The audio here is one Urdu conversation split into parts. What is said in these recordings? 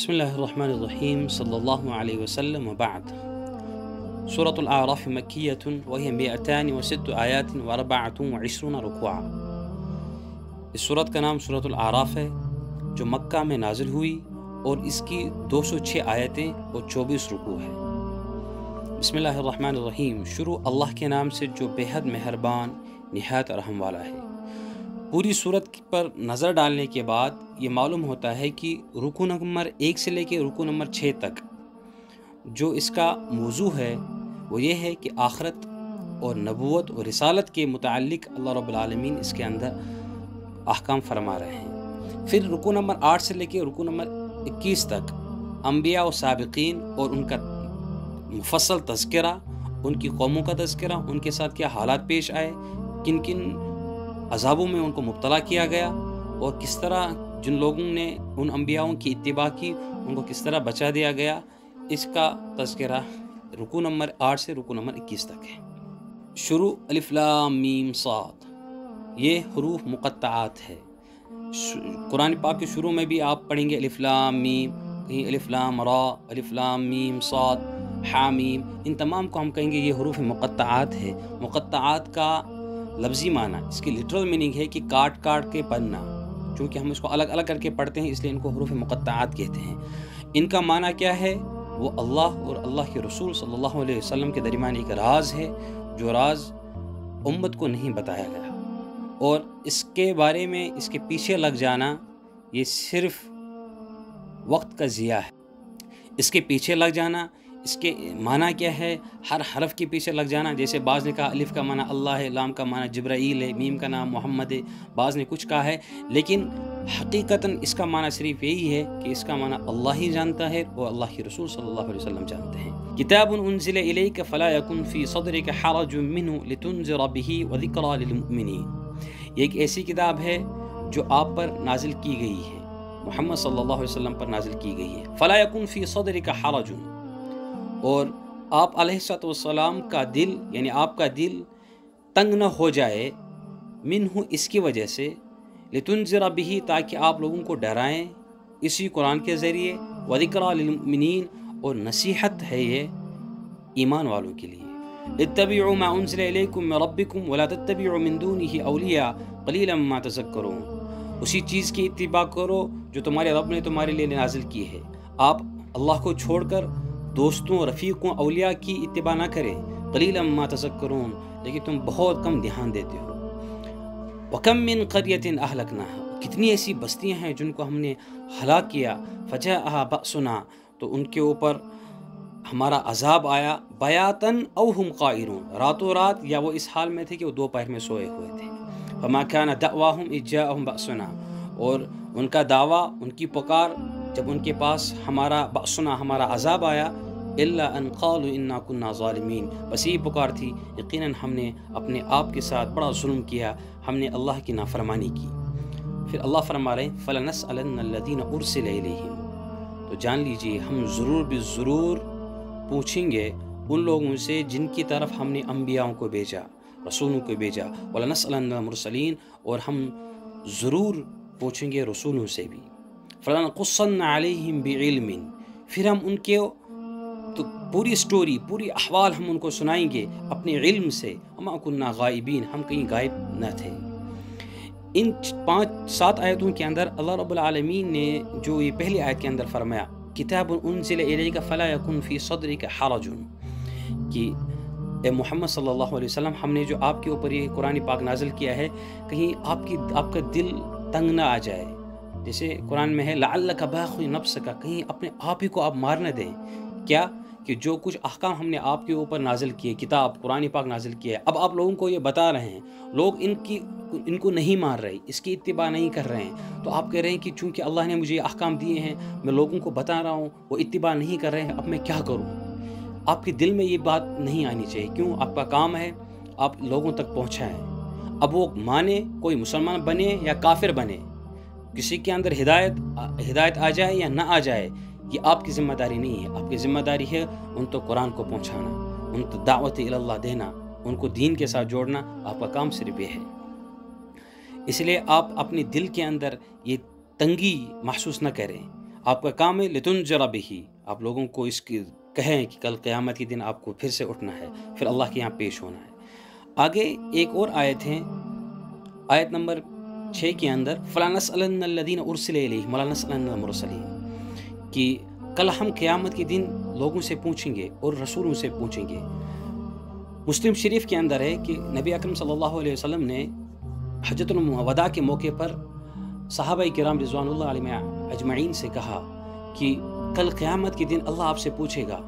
بسم اللہ الرحمن الرحیم صلی اللہ علیہ وسلم وبعد سورة الأعراف مکیۃ وہی 206 آیات و24 رکوعا۔ اس سورت کا نام سورة الأعراف ہے، جو مکہ میں نازل ہوئی اور اس کی 206 آیتیں اور 24 رکوع ہے۔ بسم اللہ الرحمن الرحیم، شروع اللہ کے نام سے جو بے حد مہربان نہایت رحم والا ہے۔ پوری صورت پر نظر ڈالنے کے بعد یہ معلوم ہوتا ہے کہ رکوع نمبر 1 سے لے کے رکوع نمبر 6 تک جو اس کا موضوع ہے وہ یہ ہے کہ آخرت اور نبوت اور رسالت کے متعلق اللہ رب العالمین اس کے اندر احکام فرما رہے ہیں۔ پھر رکوع نمبر 8 سے لے کے رکوع نمبر 21 تک انبیاء و سابقین اور ان کا مفصل تذکرہ، ان کی قوموں کا تذکرہ، ان کے ساتھ کیا حالات پیش آئے، کن کن عذابوں میں ان کو مبتلا کیا گیا، اور کس طرح جن لوگوں نے ان انبیاءوں کی اتباع کی ان کو کس طرح بچا دیا گیا، اس کا تذکرہ رکوع نمبر 8 سے رکوع نمبر 21 تک ہے۔ شروع الف لام میم صاد، یہ حروف مقطعات ہے۔ قرآن پاک کے شروع میں بھی آپ پڑھیں گے الف لام میم، کہیں الف لام را، الف لام میم صاد، حامیم، ان تمام کو ہم کہیں گے یہ حروف مقطعات ہے۔ مقطعات کا لفظی معنی، اس کی لٹرل میننگ ہے کہ کاٹ کاٹ کے پڑھنا، چونکہ ہم اس کو الگ الگ کر کے پڑھتے ہیں اس لیے ان کو حروف مقطعات کہتے ہیں۔ ان کا معنی کیا ہے؟ وہ اللہ اور اللہ کے رسول صلی اللہ علیہ وسلم کے درمیان ایک راز ہے، جو راز امت کو نہیں بتایا گیا، اور اس کے بارے میں اس کے پیچھے لگ جانا یہ صرف وقت کا ضیاع ہے۔ اس کے پیچھے لگ جانا، اس کے معنی کیا ہے؟ ہر حرف کے پیچھے لگ جانا، جیسے بعض نے کہا الف کا معنی اللہ ہے، لام کا معنی جبرائیل ہے، میم کا نام محمد ہے، بعض نے کچھ کہا ہے، لیکن حقیقتاً اس کا معنی صرف یہی ہے کہ اس کا معنی اللہ ہی جانتا ہے اور اللہ کے رسول صلی اللہ علیہ وسلم جانتے ہیں۔ کتاب انزل الیک فلا یکن فی صدرک حرج منہ لتنذر بہ وذکری للمؤمنین، یہ ایک ایسی کتاب ہے جو آپ پر نازل کی گئی ہے، محمد صلی اللہ علیہ وسلم پر نازل کی گئی ہے۔ فلا یکن فی صدرک حرج، اور آپ علیہ السلام کا دل، یعنی آپ کا دل تنگ نہ ہو جائے، منہ اس کی وجہ سے، لتنذر بہ تاکہ آپ لوگوں کو ڈرائیں اسی قرآن کے ذریعے، وذکری للمؤمنین اور نصیحت ہے یہ ایمان والوں کے لیے۔ اتبعوا ما انزل الیکم من ربکم ولا تتبعوا من دونہ اولیاء قلیلا ما تذکرون، اسی چیز کی اتباع کرو جو تمہارے رب نے تمہارے لیے نازل کی ہے، آپ اللہ کو چھوڑ کر دوستوں، رفیقوں، اولیاء کی اتباع نہ کریں، قلیلا ما تذکرون، لیکن تم بہت کم دھیان دیتے ہو۔ وَكَم مِّن قَرْيَةٍ أَهْلَكْنَاهَا، کتنی ایسی بستیاں ہیں جن کو ہم نے ہلاک کیا، فَجَاءَهَا بَأْسُنَا، تو ان کے اوپر ہمارا عذاب آیا، بَيَاتًا أَوْ هُمْ قَائِلُونَ، راتوں رات، یا وہ اس حال میں تھے کہ وہ دوپہر میں سوئے ہوئے تھے۔ فَمَا كَانَ دَعْوَاهُمْ إِذْ جَاءَهُمْ بَأْسُنَا، اور ان کا دعویٰ، ان کی پکار جب ان کے پاس ہمارا بأسنا، ہمارا عذاب آیا، الا ان قالوا انا كنا ظالمین، بس یہ پکار تھی یقیناً ہم نے اپنے آپ کے ساتھ بڑا ظلم کیا، ہم نے اللہ کی نافرمانی کی۔ پھر اللہ فرما رہے ہیں فلنسألن الذین ارسل الیہم، تو جان لیجئے ہم ضرور بالضرور پوچھیں گے ان لوگوں سے جن کی طرف ہم نے انبیاءوں کو بھیجا، رسولوں کو بھیجا، ولنسألن المرسلین، اور ہم ضرور پوچھیں گے رسولوں سے بھی۔ فلنقصن علیہم بعلم، پھر ہم ان کے تو پوری سٹوری، پوری احوال ہم ان کو سنائیں گے اپنے علم سے، وما کنا غائبین، ہم کہیں غائب نہ تھے۔ ان 5-7 آیتوں کے اندر اللہ رب العالمین نے جو یہ پہلی آیت کے اندر فرمایا کتاب انزل الیک فلا یکن فی صدرک حرج، کہ اے محمد صلی اللہ علیہ وسلم، ہم نے جو آپ کے اوپر یہ قرآن پاک نازل کیا ہے، کہیں آپ کا دل تنگ نہ آ جائے، جیسے قرآن میں ہے لعلک باخع نفسک، کہیں اپنے آپ ہی کو آپ مار نہ دیں، کیا کہ جو کچھ احکام ہم نے آپ کے اوپر نازل کیے، کتاب قرآن پاک نازل کیا ہے، اب آپ لوگوں کو یہ بتا رہے ہیں، لوگ ان کو نہیں مان رہے، اس کی اتباع نہیں کر رہے ہیں، تو آپ کہہ رہے ہیں کہ چونکہ اللہ نے مجھے یہ احکام دیے ہیں، میں لوگوں کو بتا رہا ہوں، وہ اتباع نہیں کر رہے ہیں، اب میں کیا کروں؟ آپ کے دل میں یہ بات نہیں آنی چاہیے، کیوں؟ آپ کا کام ہے آپ لوگوں تک پہنچائیں، اب وہ مانے، کوئی مسلمان بنے یا کافر بنے، کسی کے اندر ہدایت آ جائے یا نہ آ جائے، یہ آپ کی ذمہ داری نہیں ہے، آپ کی ذمہ داری ہے ان تو قرآن کو پہنچانا، ان تو دعوت اللہ دینا، ان کو دین کے ساتھ جوڑنا، آپ کا کام صرف یہ ہے۔ اس لیے آپ اپنے دل کے اندر یہ تنگی محسوس نہ کریں، آپ کا کام ہے لتنذر بہ، آپ لوگوں کو اس کی کہیں کہ کل قیامت کے دن آپ کو پھر سے اٹھنا ہے، پھر اللہ کے یہاں پیش ہونا ہے۔ آگے ایک اور آیت ہے، آیت نمبر 6 کے اندر فَلَنَسْأَلَنَّ الَّذِينَ أُرْسِلَ إِلَيْهِمْ وَلَنَسْأَلَنَّ الْمُرْسَلِينَ، کہ کل ہم قیامت کے دن لوگوں سے پوچھیں گے اور رسولوں سے پوچھیں گے۔ مسلم شریف کے اندر ہے کہ نبی اکرم صلی اللہ علیہ وسلم نے حجۃ الوداع کے موقع پر صحابہ کرام رضوان اللہ علیہم اجمعین سے کہا کہ کل قیامت کے دن اللہ آپ سے پوچھے گا،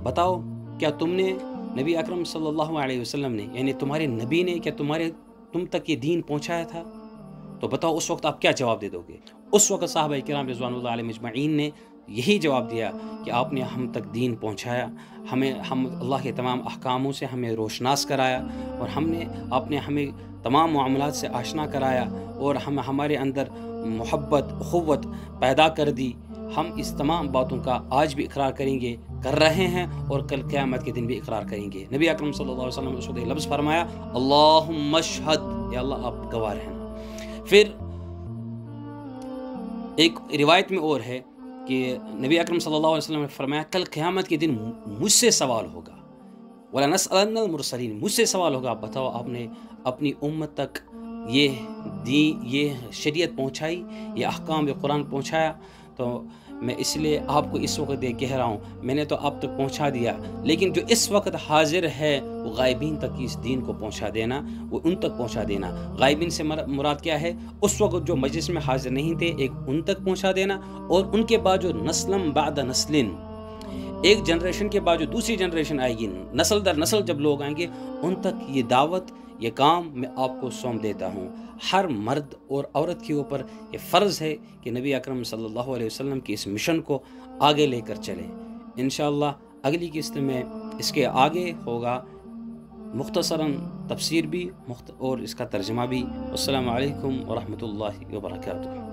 بتاؤ کیا تم نے نبی اکرم صلی اللہ علیہ وسلم نے، یعنی تمہارے نبی نے کیا تم تک یہ دین پہنچایا تھا؟ تو بتاؤ اس وقت آپ کیا جواب دے دو گے؟ اس وقت صحابہ کرام رضوان اللہ علیہم اجمعین نے یہی جواب دیا کہ آپ نے ہم تک دین پہنچایا، ہم اللہ کے تمام احکاموں سے ہمیں روشناس کرایا، اور آپ نے ہمیں تمام معاملات سے آشنا کرایا، اور ہمارے اندر محبت اخوت پیدا کر دی۔ ہم اس تمام باتوں کا آج بھی اقرار کریں گے، کر رہے ہیں، اور کل قیامت کے دن بھی اقرار کریں گے۔ نبی اکرم صلی اللہ علیہ وسلم نے اس وقت لفظ فرمایا اللہم اشہد، یا اللہ آپ گواہ رہنا۔ پھر ایک روایت میں اور ہے کہ نبی اکرم صلی اللہ علیہ وسلم نے فرمایا کل قیامت کے دن مجھ سے سوال ہوگا، وَلَنَسْأَلَنَّ الْمُرْسَلِينَ، مجھ سے سوال ہوگا، بتاؤ آپ نے اپنی امت تک یہ شریعت پہنچائی، یہ احکام یہ قرآن پہنچایا؟ تو میں اس لیے آپ کو اس وقت کہہ رہا ہوں میں نے تو آپ تک پہنچا دیا، لیکن جو اس وقت حاضر ہے وہ غائبین تک اس دین کو پہنچا دینا، وہ ان تک پہنچا دینا۔ غائبین سے مراد کیا ہے؟ اس وقت جو مجلس میں حاضر نہیں تھے، ایک ان تک پہنچا دینا، اور ان کے بعد جو نسلم بعد نسلن، ایک جنریشن کے بعد جو دوسری جنریشن آئے گی، نسل در نسل جب لوگ آئیں گے، ان تک یہ دعوت یہ کام میں آپ کو سونپ دیتا ہوں۔ ہر مرد اور عورت کے اوپر یہ فرض ہے کہ نبی اکرم صلی اللہ علیہ وسلم کی اس مشن کو آگے لے کر چلیں۔ انشاءاللہ اگلی قسط میں اس کے آگے ہوگا مختصراً تفسیر بھی اور اس کا ترجمہ بھی۔ السلام علیکم ورحمۃ اللہ وبرکاتہ۔